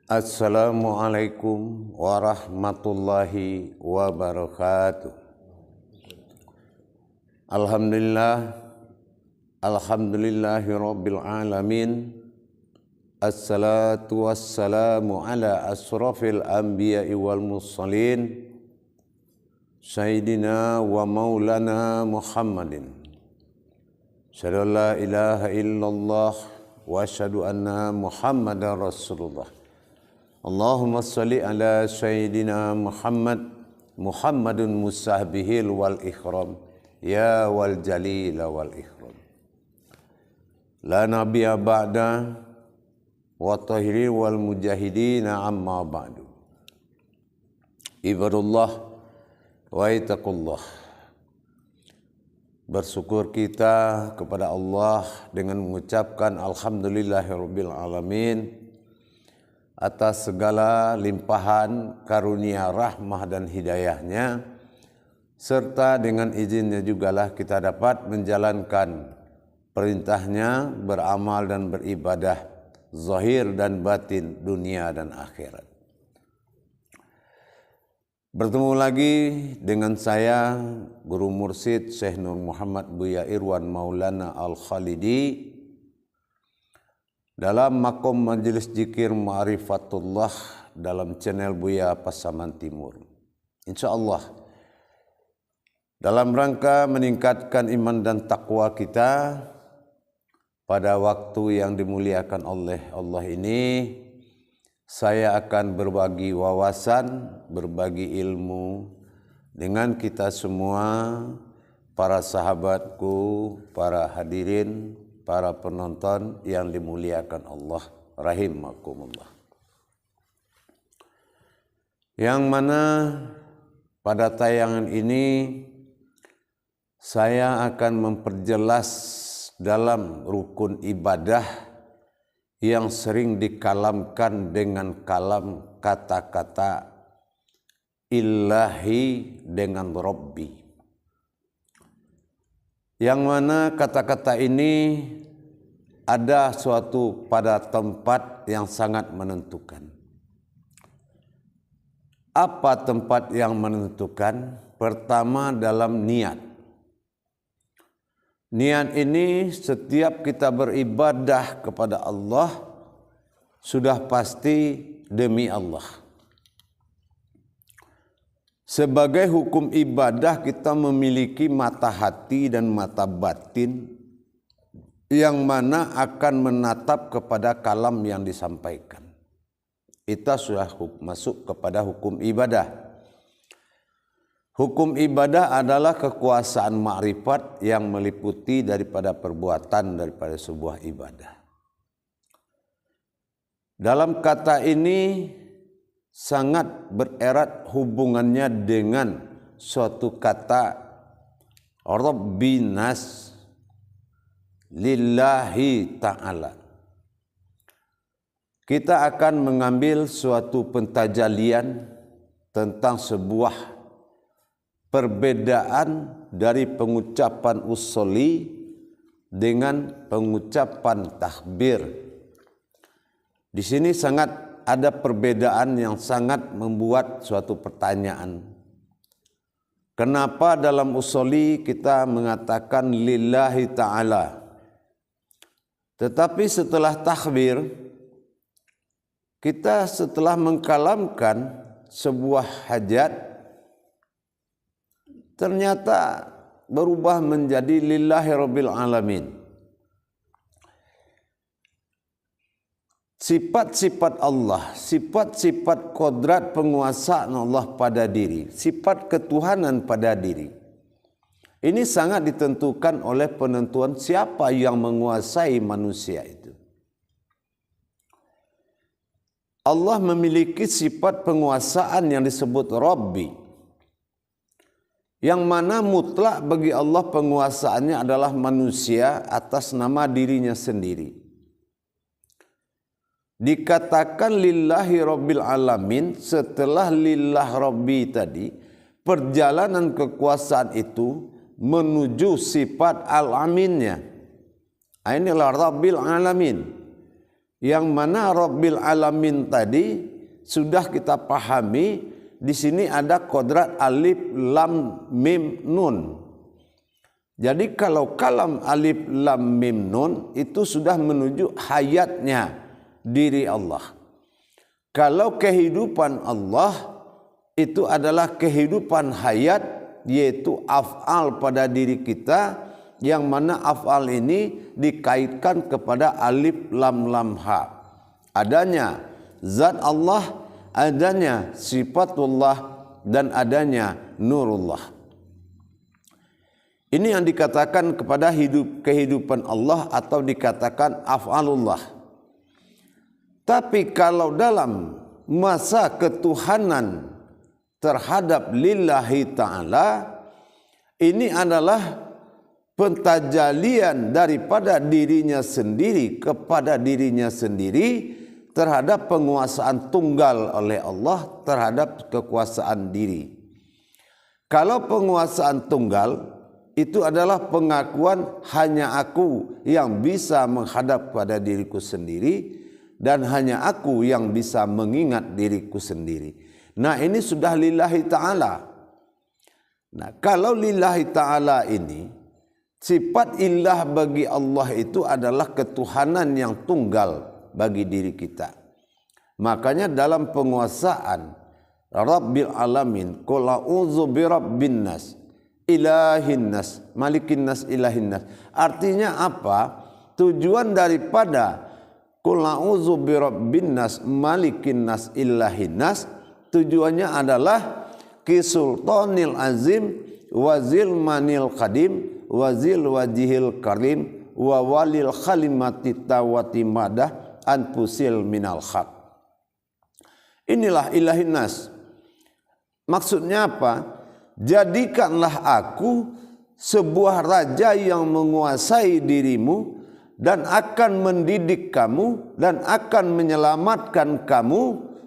Assalamualaikum warahmatullahi wabarakatuh. Alhamdulillahi rabbil alamin. Assalatu wassalamu ala asrafil anbiya'i wal mursalin Sayyidina wa maulana Muhammadin. Asyhadu an la ilaha illallah wa asyhadu anna Muhammadar Rasulullah. Allahumma salli ala Sayyidina Muhammadun musahbihil wal ikhram ya wal jalila wal ikhram. La nabiyya ba'da wa tahiri wal mujahidina amma ba'du. Ibadullah wa itaqullah. Bersyukur kita kepada Allah dengan mengucapkan alhamdulillahirabbil alamin atas segala limpahan karunia rahmah dan hidayahnya, serta dengan izinnya jugalah kita dapat menjalankan perintahnya, beramal dan beribadah zahir dan batin, dunia dan akhirat. Bertemu lagi dengan saya, Guru Mursyid Syekh Nur Muhammad Buya Irwan Maulana Al-Khalidi, dalam makom majelis zikir Ma'rifatullah dalam channel Buya Pasaman Timur. InsyaAllah dalam rangka meningkatkan iman dan takwa kita pada waktu yang dimuliakan oleh Allah ini, saya akan berbagi wawasan, berbagi ilmu dengan kita semua, para sahabatku, para hadirin, para penonton yang dimuliakan Allah rahimakumullah. Yang mana pada tayangan ini saya akan memperjelas dalam rukun ibadah yang sering dikalamkan dengan kalam kata-kata ilahi dengan Rabbi. Yang mana kata-kata ini ada suatu pada tempat yang sangat menentukan. Apa tempat yang menentukan? Pertama dalam niat. Niat ini setiap kita beribadah kepada Allah sudah pasti demi Allah. Sebagai hukum ibadah kita memiliki mata hati dan mata batin yang mana akan menatap kepada kalam yang disampaikan. Itu sudah masuk kepada hukum ibadah. Hukum ibadah adalah kekuasaan ma'rifat yang meliputi daripada perbuatan daripada sebuah ibadah. Dalam kata ini sangat bererat hubungannya dengan suatu kata Rabbinas lillahi ta'ala. Kita akan mengambil suatu pentajalian tentang sebuah perbedaan dari pengucapan usuli dengan pengucapan takbir. Di sini sangat ada perbedaan yang sangat membuat suatu pertanyaan. Kenapa dalam usuli kita mengatakan lillahi ta'ala, tetapi setelah takbir kita setelah mengkalamkan sebuah hajat ternyata berubah menjadi lillahi rabbil alamin. Sifat-sifat Allah, sifat-sifat kodrat penguasaan Allah pada diri, sifat ketuhanan pada diri. Ini sangat ditentukan oleh penentuan siapa yang menguasai manusia itu. Allah memiliki sifat penguasaan yang disebut Rabbi, yang mana mutlak bagi Allah penguasaannya adalah manusia atas nama dirinya sendiri. Dikatakan lillahi rabbil alamin, setelah lillah rabbi tadi, perjalanan kekuasaan itu menuju sifat al-aminnya. Inilah rabbil alamin. Yang mana Rabbil Alamin tadi sudah kita pahami, di sini ada kodrat alif lam mim nun. Jadi kalau kalam alif lam mim nun itu sudah menuju hayatnya diri Allah. Kalau kehidupan Allah itu adalah kehidupan hayat, yaitu af'al pada diri kita, yang mana af'al ini dikaitkan kepada alif lam lam ha. Adanya zat Allah, adanya sifatullah, dan adanya nurullah. Ini yang dikatakan kepada kehidupan Allah atau dikatakan af'alullah. Tapi kalau dalam masa ketuhanan terhadap lillahi ta'ala, ini adalah pentajalian daripada dirinya sendiri kepada dirinya sendiri terhadap penguasaan tunggal oleh Allah terhadap kekuasaan diri. Kalau penguasaan tunggal itu adalah pengakuan hanya aku yang bisa menghadap pada diriku sendiri dan hanya aku yang bisa mengingat diriku sendiri. Nah, ini sudah lillahi ta'ala. Nah, kalau lillahi ta'ala ini, sifat ilah bagi Allah itu adalah ketuhanan yang tunggal bagi diri kita. Makanya dalam penguasaan Rabbil Alamin, qul a'udzu birabbin nas, ilahin nas, malikin nas, ilahin nas. Artinya apa? Tujuan daripada qul a'udzu birabbin nas, malikin nas, ilahin nas, tujuannya adalah kisultanil azim wazil manil qadim wazil wajihil karim wa walil khalimati tawati madah anfusil minal haq. Inilah ilahin nas. Maksudnya apa? Jadikanlah aku sebuah raja yang menguasai dirimu dan akan mendidik kamu dan akan menyelamatkan kamu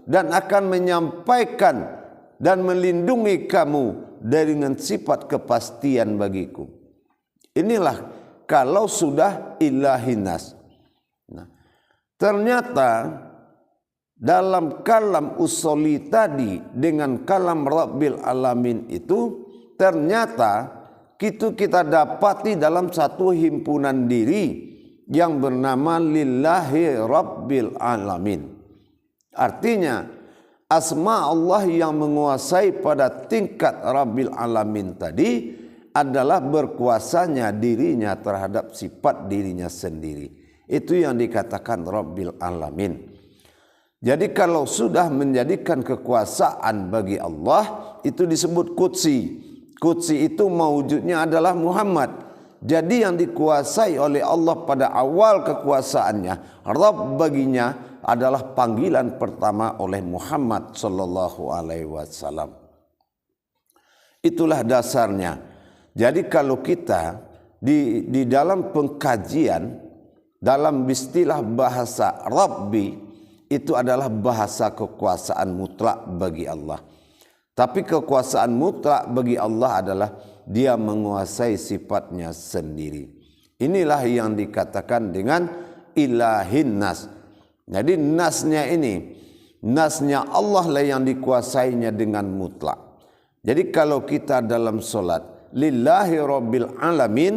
dan akan menyampaikan dan melindungi kamu dengan sifat kepastian bagiku. Inilah kalau sudah ilahin nas. Nah, ternyata dalam kalam usuli tadi dengan kalam Rabbil Alamin itu ternyata kita dapati dalam satu himpunan diri yang bernama lillahi Rabbil Alamin. Artinya asma Allah yang menguasai pada tingkat Rabbil Alamin tadi adalah berkuasanya dirinya terhadap sifat dirinya sendiri. Itu yang dikatakan Rabbil Alamin. Jadi kalau sudah menjadikan kekuasaan bagi Allah, itu disebut Qudsi. Qudsi itu mewujudnya adalah Muhammad. Jadi yang dikuasai oleh Allah pada awal kekuasaannya, Rabb baginya adalah panggilan pertama oleh Muhammad sallallahu alaihi wasallam. Itulah dasarnya. Jadi kalau kita di dalam pengkajian dalam istilah bahasa Rabbi, itu adalah bahasa kekuasaan mutlak bagi Allah. Tapi kekuasaan mutlak bagi Allah adalah dia menguasai sifatnya sendiri. Inilah yang dikatakan dengan ilahin nas. Jadi nasnya ini, nasnya Allah lah yang dikuasainya dengan mutlak. Jadi kalau kita dalam solat lillahi Rabbil Alamin,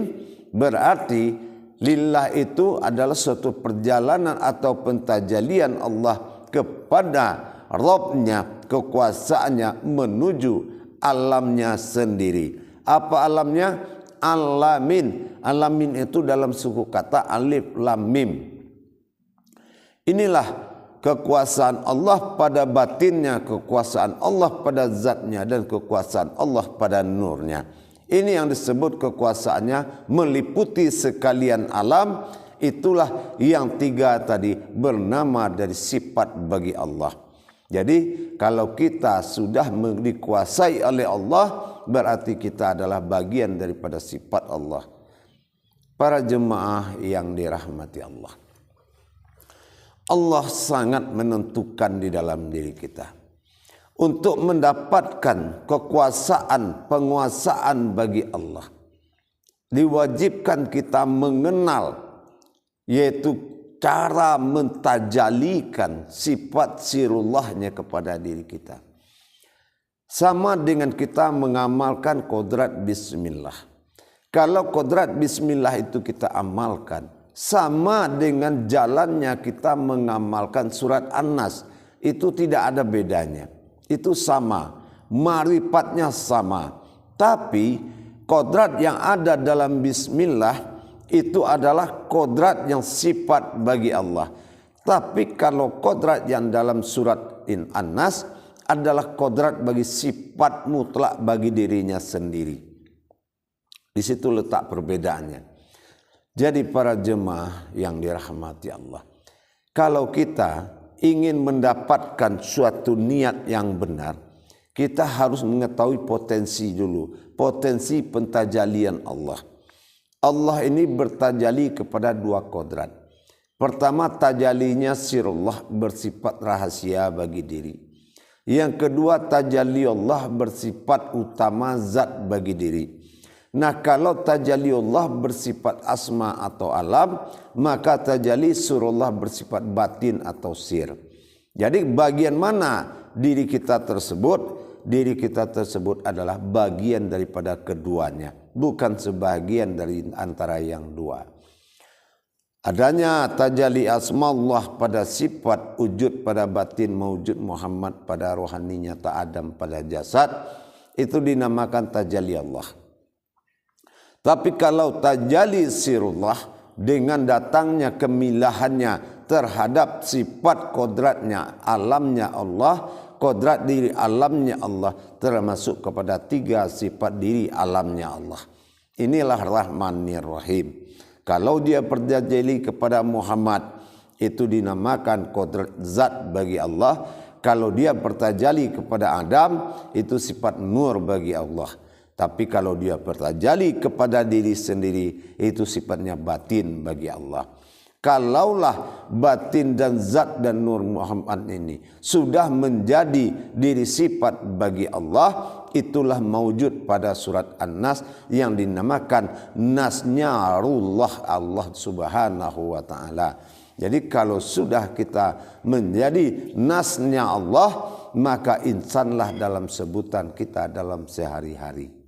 berarti lillah itu adalah suatu perjalanan atau pentajalian Allah kepada Rabbnya, kekuasaannya menuju alamnya sendiri. Apa alamnya? Alamin. Alamin itu dalam suku kata alif lam mim. Inilah kekuasaan Allah pada batinnya, kekuasaan Allah pada zatnya, dan kekuasaan Allah pada nurnya. Ini yang disebut kekuasaannya meliputi sekalian alam. Itulah yang tiga tadi bernama dari sifat bagi Allah. Jadi kalau kita sudah dikuasai oleh Allah, berarti kita adalah bagian daripada sifat Allah. Para jemaah yang dirahmati Allah, Allah sangat menentukan di dalam diri kita untuk mendapatkan kekuasaan, penguasaan bagi Allah. Diwajibkan kita mengenal, yaitu cara mentajalikan sifat sirullahnya kepada diri kita. Sama dengan kita mengamalkan kodrat bismillah. Kalau kodrat bismillah itu kita amalkan, sama dengan jalannya kita mengamalkan surat An-Nas. Itu tidak ada bedanya. Itu sama. Marifatnya sama. Tapi kodrat yang ada dalam bismillah itu adalah kodrat yang sifat bagi Allah. Tapi kalau kodrat yang dalam surat An-Nas adalah kodrat bagi sifat mutlak bagi dirinya sendiri. Di situ letak perbedaannya. Jadi para jemaah yang dirahmati Allah, kalau kita ingin mendapatkan suatu niat yang benar, kita harus mengetahui potensi dulu, potensi pentajalian Allah. Allah ini bertajali kepada dua kodrat. Pertama, tajalinya sirullah, bersifat rahasia bagi diri. Yang kedua, tajalli Allah bersifat utama zat bagi diri. Nah, kalau tajalli Allah bersifat asma atau alam, maka tajalli surullah bersifat batin atau sir. Jadi bagian mana diri kita tersebut? Diri kita tersebut adalah bagian daripada keduanya, bukan sebagian dari antara yang dua. Adanya tajalli asma Allah pada sifat, wujud pada batin, mawujud Muhammad pada rohani nyata, Adam pada jasad, itu dinamakan tajalli Allah. Tapi kalau tajalli sirullah dengan datangnya kemilahannya terhadap sifat kodratnya, alamnya Allah, kodrat diri alamnya Allah, termasuk kepada tiga sifat diri alamnya Allah. Inilah Rahmanir Rahim. Kalau dia bertajalli kepada Muhammad, itu dinamakan kodrat zat bagi Allah. Kalau dia bertajalli kepada Adam, itu sifat nur bagi Allah. Tapi kalau dia bertajalli kepada diri sendiri, itu sifatnya batin bagi Allah. Kalaulah batin dan zat dan nur Muhammad ini sudah menjadi diri sifat bagi Allah, itulah mawujud pada surat An-Nas yang dinamakan nasnyarullah Allah subhanahu wa ta'ala. Jadi kalau sudah kita menjadi nasnya Allah, maka insanlah dalam sebutan kita dalam sehari-hari.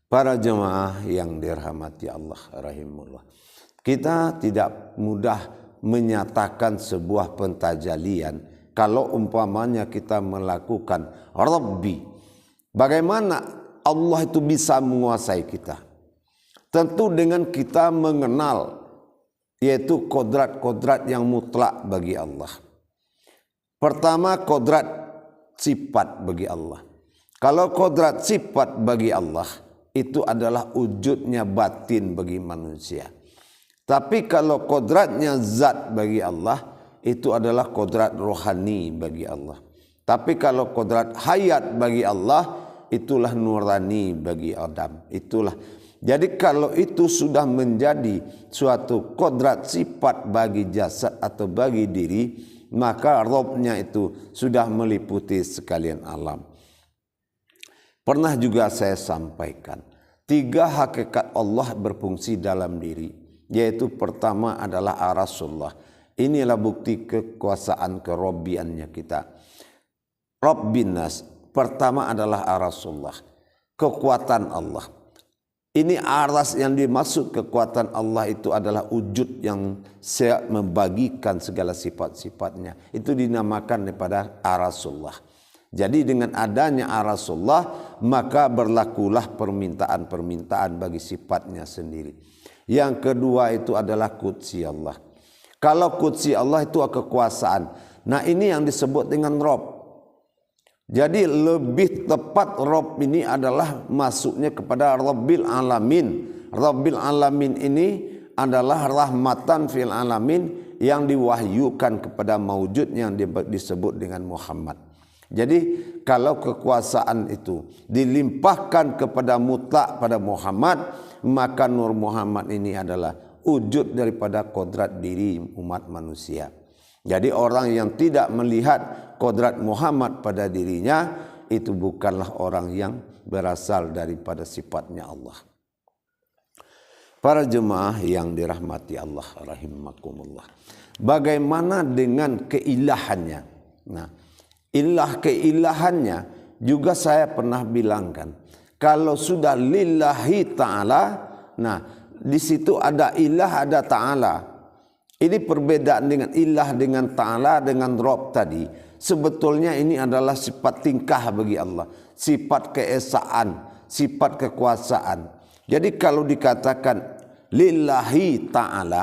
Para jemaah yang dirahmati Allah rahimullah, kita tidak mudah menyatakan sebuah pentajalian kalau umpamanya kita melakukan Rabbi. Bagaimana Allah itu bisa menguasai kita? Tentu dengan kita mengenal, yaitu kodrat-kodrat yang mutlak bagi Allah. Pertama, kodrat sifat bagi Allah. Kalau kodrat sifat bagi Allah, itu adalah wujudnya batin bagi manusia. Tapi kalau kodratnya zat bagi Allah, itu adalah kodrat rohani bagi Allah. Tapi kalau kodrat hayat bagi Allah, itulah nurani bagi Adam. Itulah. Jadi kalau itu sudah menjadi suatu kodrat sifat bagi jasad atau bagi diri, maka robnya itu sudah meliputi sekalian alam. Pernah juga saya sampaikan, tiga hakikat Allah berfungsi dalam diri, yaitu pertama adalah arasullah. Inilah bukti kekuasaan kerobbiannya kita. Rabbinas, pertama adalah arasullah, kekuatan Allah. Ini aras yang dimaksud kekuatan Allah itu adalah wujud yang membagikan segala sifat-sifatnya. Itu dinamakan daripada arasullah. Jadi dengan adanya arasullah, maka berlakulah permintaan-permintaan bagi sifatnya sendiri. Yang kedua itu adalah qudsi Allah. Kalau qudsi Allah itu kekuasaan. Nah, ini yang disebut dengan Rabb. Jadi lebih tepat Rabb ini adalah masuknya kepada Rabbil Alamin. Rabbil Alamin ini adalah rahmatan fil alamin yang diwahyukan kepada maujud yang disebut dengan Muhammad. Jadi kalau kekuasaan itu dilimpahkan kepada mutlak pada Muhammad, maka Nur Muhammad ini adalah wujud daripada kodrat diri umat manusia. Jadi orang yang tidak melihat kodrat Muhammad pada dirinya, itu bukanlah orang yang berasal daripada sifatnya Allah. Para jemaah yang dirahmati Allah rahimakumullah. Bagaimana dengan keilahannya? Nah, keilahannya juga saya pernah bilangkan. Kalau sudah lillahi ta'ala, nah di situ ada ilah, ada ta'ala. Ini perbedaan dengan ilah dengan ta'ala dengan Rabb tadi. Sebetulnya ini adalah sifat tingkah bagi Allah, sifat keesaan, sifat kekuasaan. Jadi kalau dikatakan lillahi ta'ala,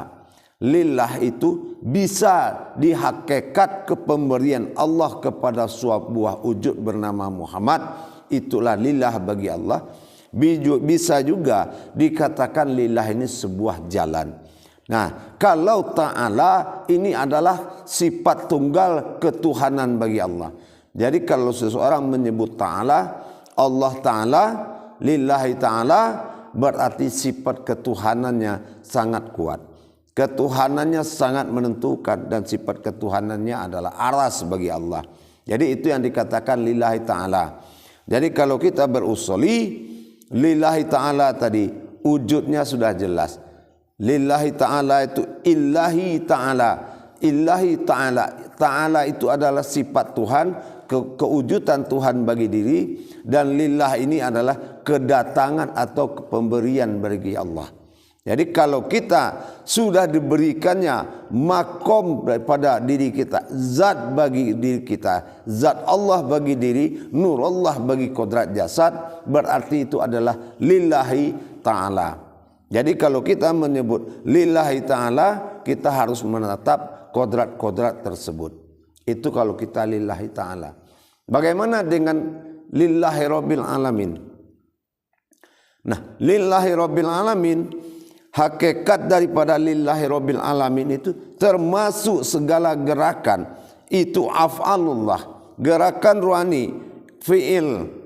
lillah itu bisa dihakikat kepemberian Allah kepada sebuah wujud bernama Muhammad, itulah lillah bagi Allah. Bisa juga dikatakan lillah ini sebuah jalan. Nah, kalau ta'ala ini adalah sifat tunggal ketuhanan bagi Allah. Jadi kalau seseorang menyebut ta'ala, Allah ta'ala, lillahi ta'ala, berarti sifat ketuhanannya sangat kuat. Ketuhanannya sangat menentukan dan sifat ketuhanannya adalah aras bagi Allah. Jadi itu yang dikatakan lillahi ta'ala. Jadi kalau kita berusuli lillahi ta'ala tadi wujudnya sudah jelas. Lillahi ta'ala itu illahi ta'ala. Illahi ta'ala. Ta'ala itu adalah sifat Tuhan, kewujudan Tuhan bagi diri, dan lillah ini adalah kedatangan atau pemberian bagi Allah. Jadi kalau kita sudah diberikannya makom daripada diri kita, zat bagi diri kita, zat Allah bagi diri, nur Allah bagi kodrat jasad, berarti itu adalah lillahi ta'ala. Jadi kalau kita menyebut lillahi ta'ala, kita harus menetap kodrat-kodrat tersebut. Itu kalau kita lillahi ta'ala. Bagaimana dengan lillahi rabbil alamin? Nah, lillahi rabbil alamin, hakikat daripada lillahi rabbil alamin itu termasuk segala gerakan. Itu af'alullah, gerakan ruhani, fi'il.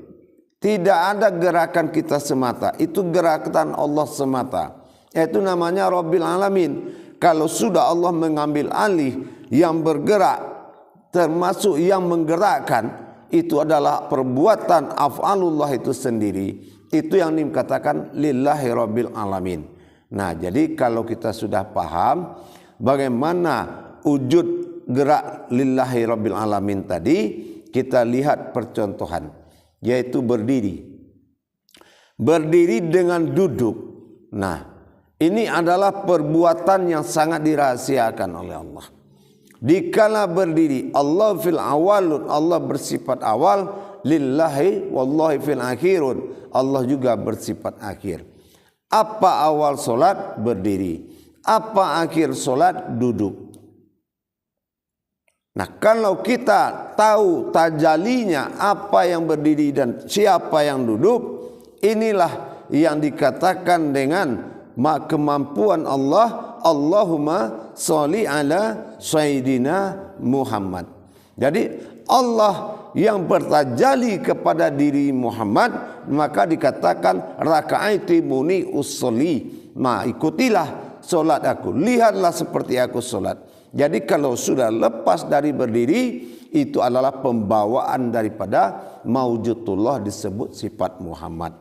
Tidak ada gerakan kita semata, itu gerakan Allah semata. Itu namanya rabbil alamin. Kalau sudah Allah mengambil alih yang bergerak, termasuk yang menggerakkan, itu adalah perbuatan af'alullah itu sendiri. Itu yang dikatakan lillahi rabbil alamin. Nah, jadi kalau kita sudah paham bagaimana wujud gerak lillahi rabbil alamin tadi, kita lihat percontohan, yaitu berdiri. Berdiri dengan duduk. Nah, ini adalah perbuatan yang sangat dirahasiakan oleh Allah. Dikala berdiri, Allah fil awalun, Allah bersifat awal, lillahi wallahi fil akhirun, Allah juga bersifat akhir. Apa awal solat? Berdiri. Apa akhir solat? Duduk. Nah, kalau kita tahu tajalinya apa yang berdiri dan siapa yang duduk, inilah yang dikatakan dengan kemampuan Allah, Allahumma sholli ala sayyidina Muhammad. Jadi Allah yang bertajali kepada diri Muhammad, maka dikatakan raka'aiti muni usolli, ikutilah solat aku, lihatlah seperti aku solat. Jadi kalau sudah lepas dari berdiri, itu adalah pembawaan daripada maujudullah, disebut sifat Muhammad.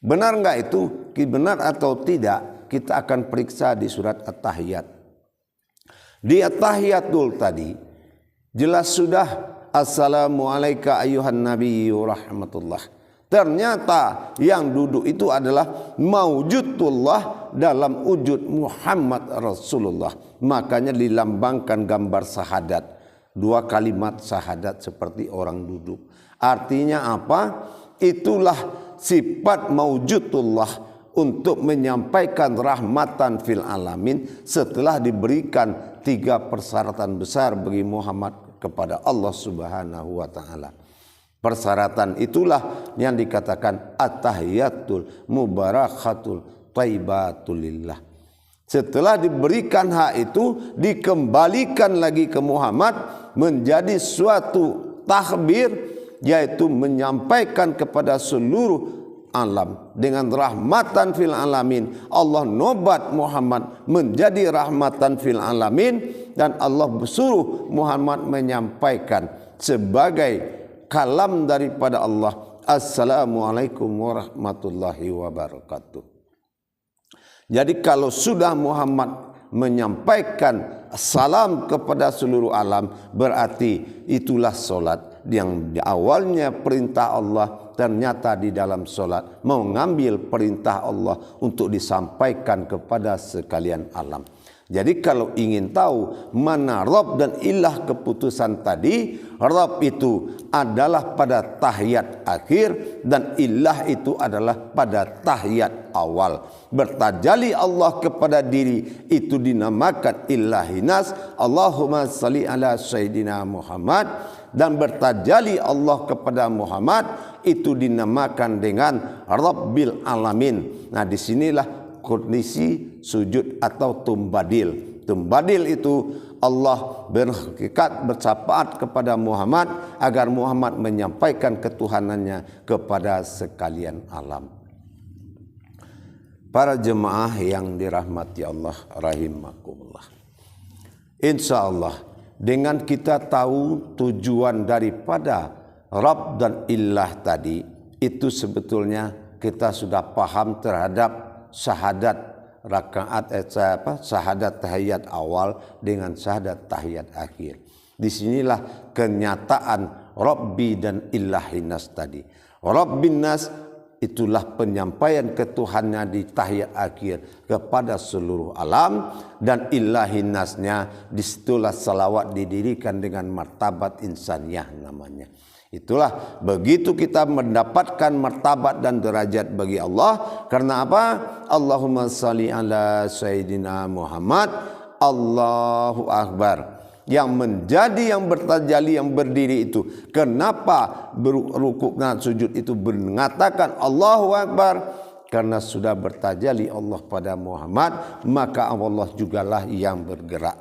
Benar enggak itu? Benar atau tidak? Kita akan periksa di surat At-Tahiyat. Di At-Tahiyatul tadi jelas sudah Assalamualaikum ayyuhan nabiyyu rahmatullah. Ternyata yang duduk itu adalah maujudullah dalam wujud Muhammad Rasulullah. Makanya dilambangkan gambar sahadat, dua kalimat sahadat seperti orang duduk. Artinya apa? Itulah sifat maujudullah untuk menyampaikan rahmatan fil alamin setelah diberikan 3 persyaratan besar bagi Muhammad kepada Allah Subhanahu wa taala. Persyaratan itulah yang dikatakan at-tahiyatul mubarakatul thayyibatul lillah. Setelah diberikan hak itu, dikembalikan lagi ke Muhammad menjadi suatu tahbir, yaitu menyampaikan kepada seluruh alam dengan rahmatan fil alamin. Allah nobat Muhammad menjadi rahmatan fil alamin, dan Allah bersuruh Muhammad menyampaikan sebagai kalam daripada Allah, Assalamualaikum warahmatullahi wabarakatuh. Jadi kalau sudah Muhammad menyampaikan salam kepada seluruh alam, berarti itulah solat yang di awalnya perintah Allah, ternyata di dalam solat mengambil perintah Allah untuk disampaikan kepada sekalian alam. Jadi kalau ingin tahu mana Rabb dan ilah keputusan tadi, Rabb itu adalah pada tahiyat akhir dan ilah itu adalah pada tahiyat awal. Bertajali Allah kepada diri itu dinamakan ilahinas, Allahumma salli ala Sayyidina Muhammad, dan bertajali Allah kepada Muhammad itu dinamakan dengan Rabbil Alamin. Nah, disinilah kondisi sujud atau tumbadil. Tumbadil itu Allah berhakikat bersyafaat kepada Muhammad agar Muhammad menyampaikan ketuhanannya kepada sekalian alam. Para jemaah yang dirahmati Allah rahimakumullah. Insya Allah dengan kita tahu tujuan daripada Rabb dan Ilah tadi, itu sebetulnya kita sudah paham terhadap syahadat rakaat syahadat tahiyat awal dengan syahadat tahiyat akhir. Disinilah kenyataan Rabbi dan Ilahinas tadi. Rabbin nas itulah penyampaian ketuhannya di tahiyat akhir kepada seluruh alam, dan Ilahinasnya disitulah salawat didirikan dengan martabat insaniyah namanya. Itulah begitu kita mendapatkan martabat dan derajat bagi Allah. Karena apa? Allahumma salli ala Sayyidina Muhammad. Allahu Akbar. Yang menjadi yang bertajali yang berdiri itu. Kenapa berrukuk dan sujud itu mengatakan Allahu Akbar? Karena sudah bertajali Allah pada Muhammad, maka Allah jugalah yang bergerak.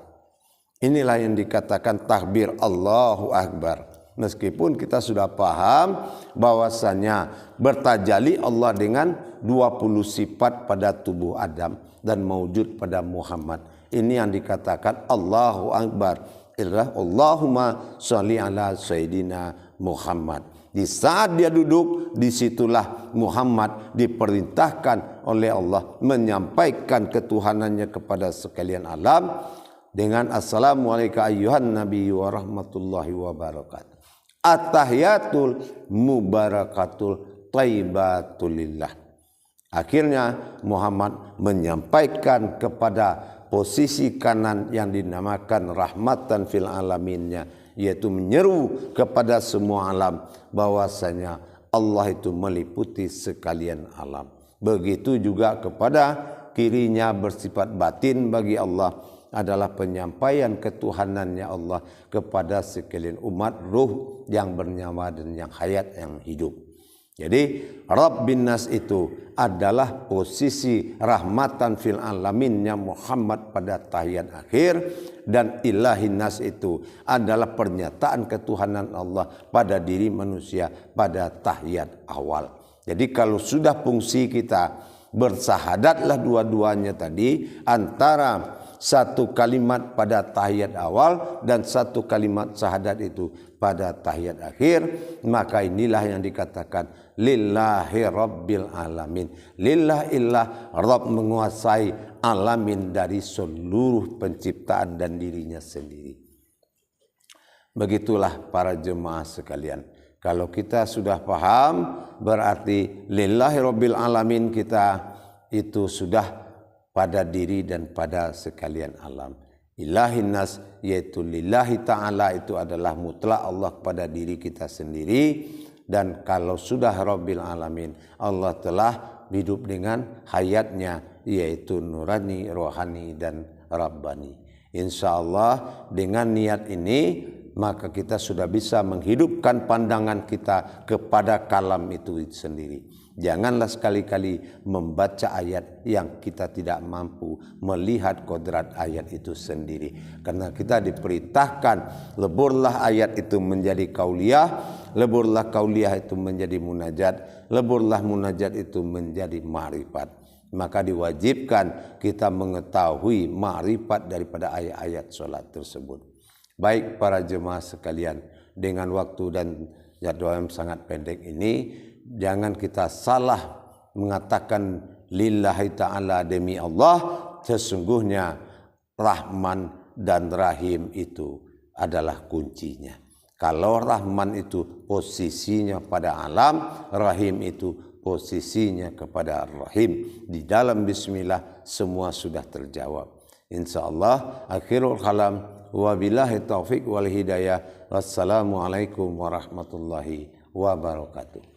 Inilah yang dikatakan takbir Allahu Akbar. Meskipun kita sudah paham bahwasanya bertajali Allah dengan 20 sifat pada tubuh Adam dan maujud pada Muhammad. Ini yang dikatakan Allahu Akbar. Allahumma sholli ala Sayyidina Muhammad. Di saat dia duduk, disitulah Muhammad diperintahkan oleh Allah menyampaikan ketuhanannya kepada sekalian alam dengan Assalamualaikum ayyuhan Nabi wa rahmatullahi wa barakatuh. At-tahiyatul mubarakatul thayyibatulillah. Akhirnya Muhammad menyampaikan kepada posisi kanan yang dinamakan rahmatan fil alaminnya, yaitu menyeru kepada semua alam bahwasanya Allah itu meliputi sekalian alam. Begitu juga kepada kirinya bersifat batin bagi Allah adalah penyampaian ketuhanannya Allah kepada sekalian umat ruh yang bernyawa dan yang hayat, yang hidup. Jadi Rabbin nas itu adalah posisi rahmatan fil alaminnya Muhammad pada tahiyat akhir, dan ilahin nas itu adalah pernyataan ketuhanan Allah pada diri manusia pada tahiyat awal. Jadi kalau sudah fungsi kita bersahadatlah dua-duanya tadi, antara satu kalimat pada tahiyat awal dan satu kalimat syahadat itu pada tahiyat akhir, maka inilah yang dikatakan lillahi rabbil alamin. Lillah illah, Rabb menguasai alamin dari seluruh penciptaan dan dirinya sendiri. Begitulah para jemaah sekalian. Kalau kita sudah paham, berarti lillahi rabbil alamin kita itu sudah pada diri dan pada sekalian alam. Ilahin nas yaitu lillahi ta'ala itu adalah mutlak Allah pada diri kita sendiri. Dan kalau sudah Rabbil Alamin, Allah telah hidup dengan hayatnya, yaitu nurani, rohani dan rabbani. Insya Allah dengan niat ini maka kita sudah bisa menghidupkan pandangan kita kepada kalam itu sendiri. Janganlah sekali-kali membaca ayat yang kita tidak mampu melihat kodrat ayat itu sendiri. Karena kita diperintahkan leburlah ayat itu menjadi kauliyah, leburlah kauliyah itu menjadi munajat, leburlah munajat itu menjadi ma'rifat. Maka diwajibkan kita mengetahui ma'rifat daripada ayat-ayat sholat tersebut. Baik para jemaah sekalian, dengan waktu dan jadwal yang sangat pendek ini, jangan kita salah mengatakan lillahi ta'ala, demi Allah, sesungguhnya Rahman dan Rahim itu adalah kuncinya. Kalau Rahman itu posisinya pada alam, Rahim itu posisinya kepada Ar-Rahim. Di dalam bismillah semua sudah terjawab. Insyaallah akhirul kalam, wabillahi taufik wal hidayah. Wassalamualaikum warahmatullahi wabarakatuh.